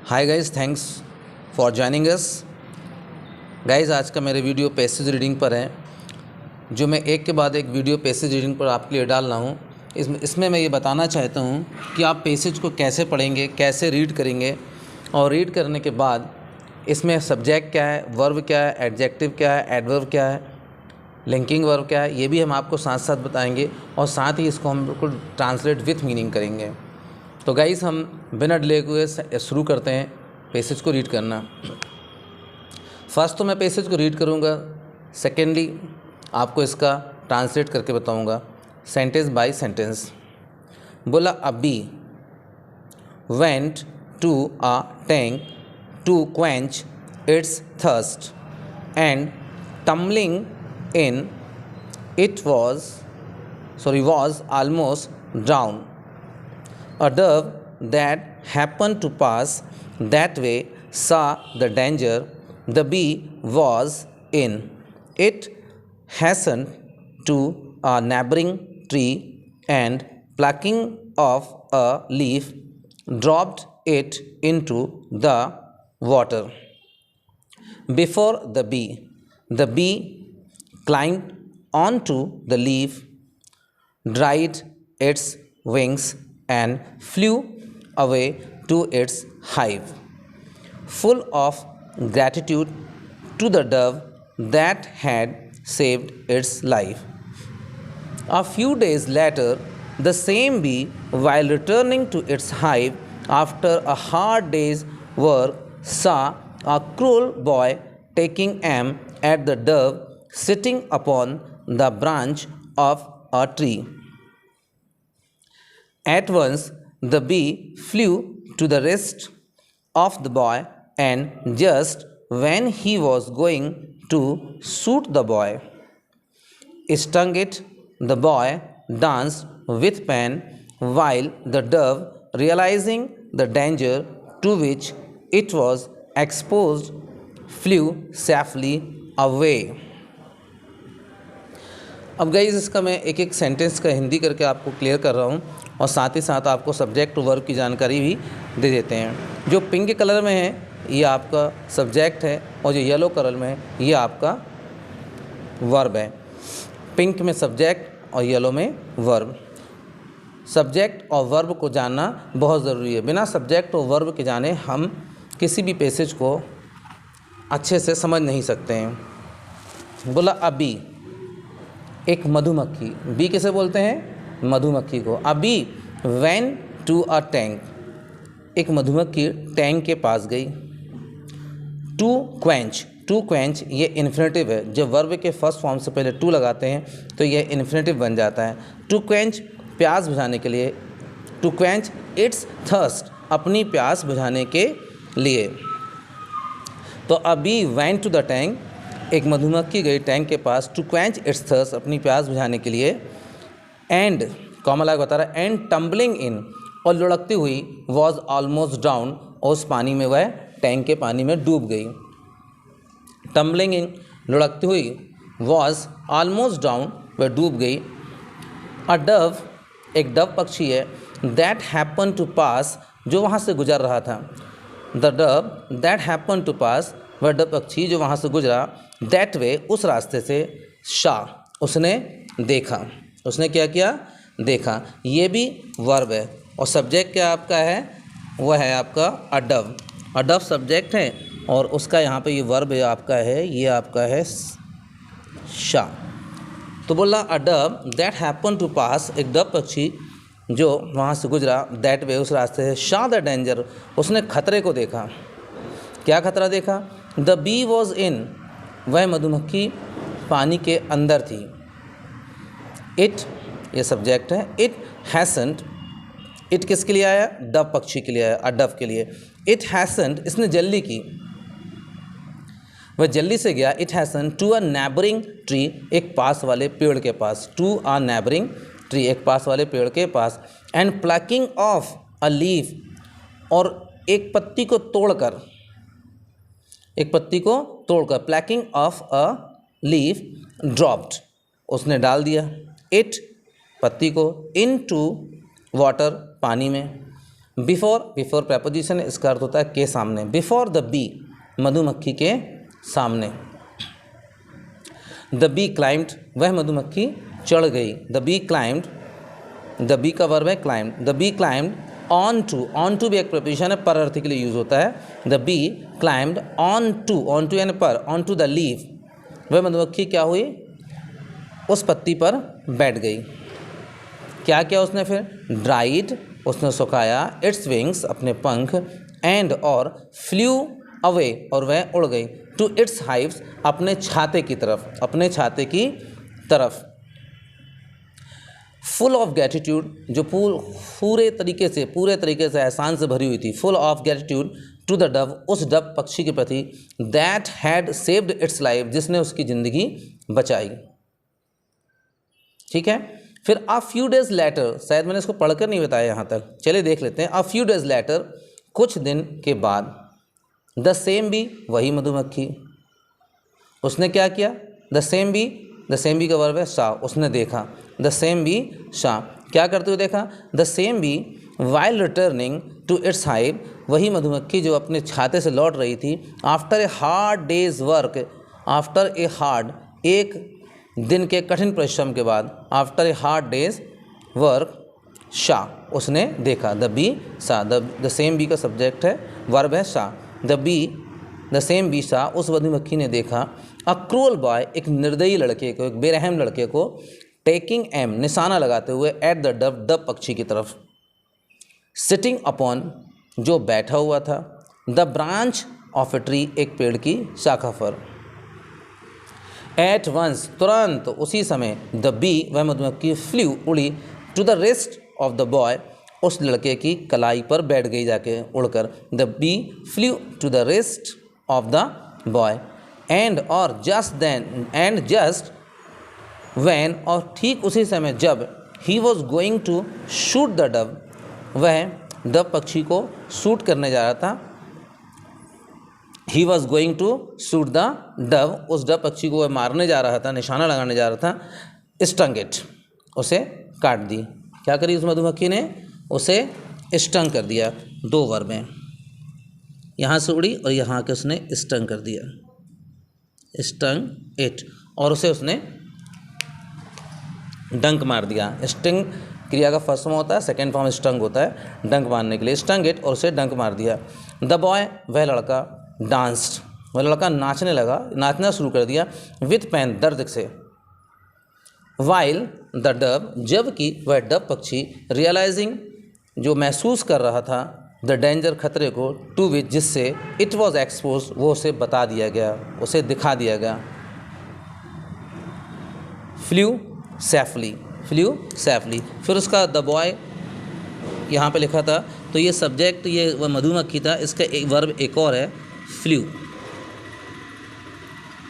Hi guys, thanks for joining us. Guys, आज का मेरे वीडियो पैसेज रीडिंग पर है, जो मैं एक के बाद एक वीडियो पैसेज रीडिंग पर आपके लिए डाल रहा हूँ। इसमें मैं ये बताना चाहता हूँ कि आप पैसेज को कैसे पढ़ेंगे, कैसे रीड करेंगे, और रीड करने के बाद इसमें सब्जेक्ट क्या है, वर्ब क्या है, एडजेक्टिव क्या है, एडवर्ब क्या है, लिंकिंग वर्ब क्या है, ये भी हम आपको साथ साथ बताएंगे, और साथ ही इसको हम बिल्कुल ट्रांसलेट विथ मीनिंग करेंगे। तो गाइस, हम बिना डिले हुए शुरू करते हैं पैसेज को रीड करना। फर्स्ट तो मैं पैसेज को रीड करूँगा, सेकेंडली आपको इसका ट्रांसलेट करके बताऊँगा सेंटेंस बाय सेंटेंस। बोला, a bee went to a tank to quench its thirst, and tumbling in it was almost drowned. A dove that happened to pass that way saw the danger the bee was in. It hastened to a neighboring tree and, plucking off a leaf, dropped it into the water. Before the bee climbed onto the leaf, dried its wings, and flew away to its hive, full of gratitude to the dove that had saved its life. A few days later, the same bee, while returning to its hive after a hard day's work, saw a cruel boy taking aim at the dove sitting upon the branch of a tree. At once, the bee flew to the rescue of the boy, and just when he was going to shoot the boy, stung it. The boy danced with pain, while the dove, realizing the danger to which it was exposed, flew safely away. अब guys, इसका मैं एक एक sentence का हिंदी करके आपको clear कर रहा हूँ, और साथ ही साथ आपको सब्जेक्ट और वर्ब की जानकारी भी दे देते हैं। जो पिंक कलर में है ये आपका सब्जेक्ट है, और जो येलो कलर में है ये आपका वर्ब है। पिंक में सब्जेक्ट और येलो में वर्ब। सब्जेक्ट और वर्ब को जानना बहुत ज़रूरी है। बिना सब्जेक्ट और वर्ब के जाने हम किसी भी पैसेज को अच्छे से समझ नहीं सकते हैं। बोला, अबी एक मधुमक्खी, बी किसे बोलते हैं? मधुमक्खी को। अबी वेन टू अ टैंक, एक मधुमक्खी टैंक के पास गई। टू क्वेंच ये इन्फिनेटिव है। जब वर्ब के फर्स्ट फॉर्म से पहले टू लगाते हैं तो ये इन्फिनेटिव बन जाता है। टू क्वेंच, प्यास बुझाने के लिए। टू क्वेंच इट्स थर्स्ट, अपनी प्यास बुझाने के लिए। तो अबी वेंट टू द टैंक, एक मधुमक्खी गई टैंक के पास। टू क्वेंच इट्स थर्स्ट, अपनी प्यास बुझाने के लिए। एंड, कॉमन बता रहा है, एंड टम्बलिंग इन, और लुढ़कती हुई, वॉज ऑलमोस्ट डाउन, और उस पानी में वह टैंक के पानी में डूब गई। टम्बलिंग इन, लुढ़कती हुई, वॉज ऑलमोस्ट डाउन, वह डूब गई। अ डव, एक डव पक्षी है। दैट हैपन टू पास, जो वहाँ से गुजर रहा था। The dove that happen to pass, वह डव पक्षी जो वहाँ से गुजरा। दैट वे, उस रास्ते से। शा, उसने देखा। उसने क्या किया? देखा। ये भी वर्ब है, और सब्जेक्ट क्या आपका है? वह है आपका अडव। अडव सब्जेक्ट है, और उसका यहाँ पे ये वर्ब आपका है, ये आपका है शा। तो बोला, अडव दैट हैपन टू पास, एक डव पक्षी जो वहाँ से गुजरा। दैट वे, उस रास्ते से। शा द डेंजर, उसने खतरे को देखा। क्या खतरा देखा? द बी वॉज इन, वह मधुमक्खी पानी के अंदर थी। इट, ये सब्जेक्ट है। इट हैसेंट, इट किसके लिए आया? डव पक्षी के लिए आया, अडव के लिए। इट हैसेंट, इसने जल्दी की, वह जल्दी से गया। It hastened to a neighbouring tree, एक पास वाले पेड़ के पास। टू अ नेबरिंग ट्री, एक पास वाले पेड़ के पास। And plucking off a leaf, और एक पत्ती को तोड़कर, एक पत्ती को तोड़कर। Plucking off a leaf, dropped, उसने डाल दिया। इट, पत्ती को। इन टू वाटर, पानी में। बिफोर, बिफोर प्रपोजिशन, इसका अर्थ होता है के सामने। बिफोर द बी, मधुमक्खी के सामने। द बी क्लाइम्ड, वह मधुमक्खी चढ़ गई। The bee climbed, the bee का वर्ब है climbed. The bee climbed on to, on to भी एक प्रपोजिशन है, पर अर्थ के लिए यूज होता है। The bee climbed on to यानी पर, ऑन टू द लीफ, वह मधुमक्खी क्या हुई, उस पत्ती पर बैठ गई। क्या किया उसने फिर, ड्राइड, उसने सुखाया, इट्स विंग्स, अपने पंख, एंड और फ्लू अवे, और वह उड़ गई, टू इट्स हाइव्स, अपने छाते की तरफ, अपने छाते की तरफ। फुल ऑफ ग्रेटिट्यूड, जो पूरे तरीके से एहसान से भरी हुई थी। Full of gratitude to the dove, उस डव पक्षी के प्रति, that had saved its life, जिसने उसकी ज़िंदगी बचाई। ठीक है। फिर अ फ्यू डेज लेटर, शायद मैंने इसको पढ़कर नहीं बताया यहाँ तक, चलिए देख लेते हैं। अ फ्यू डेज लेटर, कुछ दिन के बाद, द सेम बी, वही मधुमक्खी, उसने क्या किया, द सेम बी का वर्ब है सा, उसने देखा। द सेम बी सा, क्या करते हुए देखा, the same bee while returning to its hive, वही मधुमक्खी जो अपने छाते से लौट रही थी। After a hard day's work, after a hard, एक दिन के कठिन परिश्रम के बाद, after a hard day's work, saw, उसने देखा। The bee saw, the same bee का सब्जेक्ट है, वर्ब है शा। द सेम बी सा, उस मधुमक्खी ने देखा। अ क्रूअल बॉय, एक निर्दयी लड़के को, एक बेरहम लड़के को, टेकिंग एम, निशाना लगाते हुए, एट द डव, डव पक्षी की तरफ। सिटिंग अपॉन, जो बैठा हुआ था। The branch of a tree, एक पेड़ की शाखा पर। एट वंस, तुरंत, उसी समय। द बी, वह मधुमक्खी, फ्लू, उड़ी, to the wrist of the boy, उस लड़के की कलाई पर बैठ गई जाके उड़कर। The bee flew to the wrist of the boy, and और just then, and just then, और ठीक उसी समय जब, he was going to shoot the dove, वह डव पक्षी को शूट करने जा रहा था। He was going to shoot the dove, उस डव पक्षी को वह मारने जा रहा था, निशाना लगाने जा रहा था। स्टंग इट, उसे काट दी। क्या करी उस मधुमक्खी ने, उसे स्टंग कर दिया। दो वर्ब हैं, यहाँ से उड़ी और यहाँ के उसने स्टंग कर दिया, स्टंग इट, और उसे उसने डंक मार दिया। स्टिंग क्रिया का फर्स्ट फॉर्म होता है, सेकेंड फॉर्म स्टंग होता है डंक मारने के लिए। स्टंग इट, और उसे डंक मार दिया। द बॉय, वह लड़का, डांस्ड, वह लड़का नाचने लगा, नाचना शुरू कर दिया। विथ पेन, दर्द से। वाइल द डव, जबकि वह डव पक्षी, रियलाइजिंग, जो महसूस कर रहा था, द डेंजर, खतरे को, टू विच, जिससे, इट वॉज एक्सपोज, वो उसे बता दिया गया, उसे दिखा दिया गया। Flu safely, flu safely. फिर उसका द बॉय यहाँ पे लिखा था, तो ये सब्जेक्ट, ये वह मधुमक्खी था, इसका एक वर्ब एक और है, फ्लू।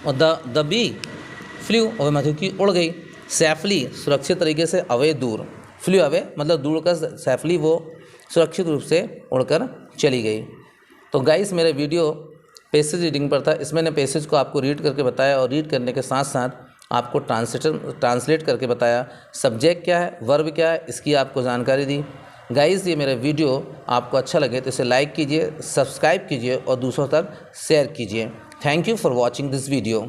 और द बी फ्लू, और वह मधुमक्खी उड़ गई। सेफली, सुरक्षित तरीके से, अवे, दूर। फ्लू अवे मतलब दूर का, सेफली वो सुरक्षित रूप से उड़कर चली गई। तो गाइस, मेरे वीडियो पैसेज रीडिंग पर था, इसमें मैंने पैसेज को आपको रीड करके बताया, और रीड करने के साथ साथ आपको ट्रांसलेट करके बताया, सब्जेक्ट क्या है, वर्ब क्या है, इसकी आपको जानकारी दी। गाइस, ये मेरा वीडियो आपको अच्छा लगे तो इसे लाइक कीजिए, सब्सक्राइब कीजिए और दूसरों तक शेयर कीजिए। Thank you for watching this video.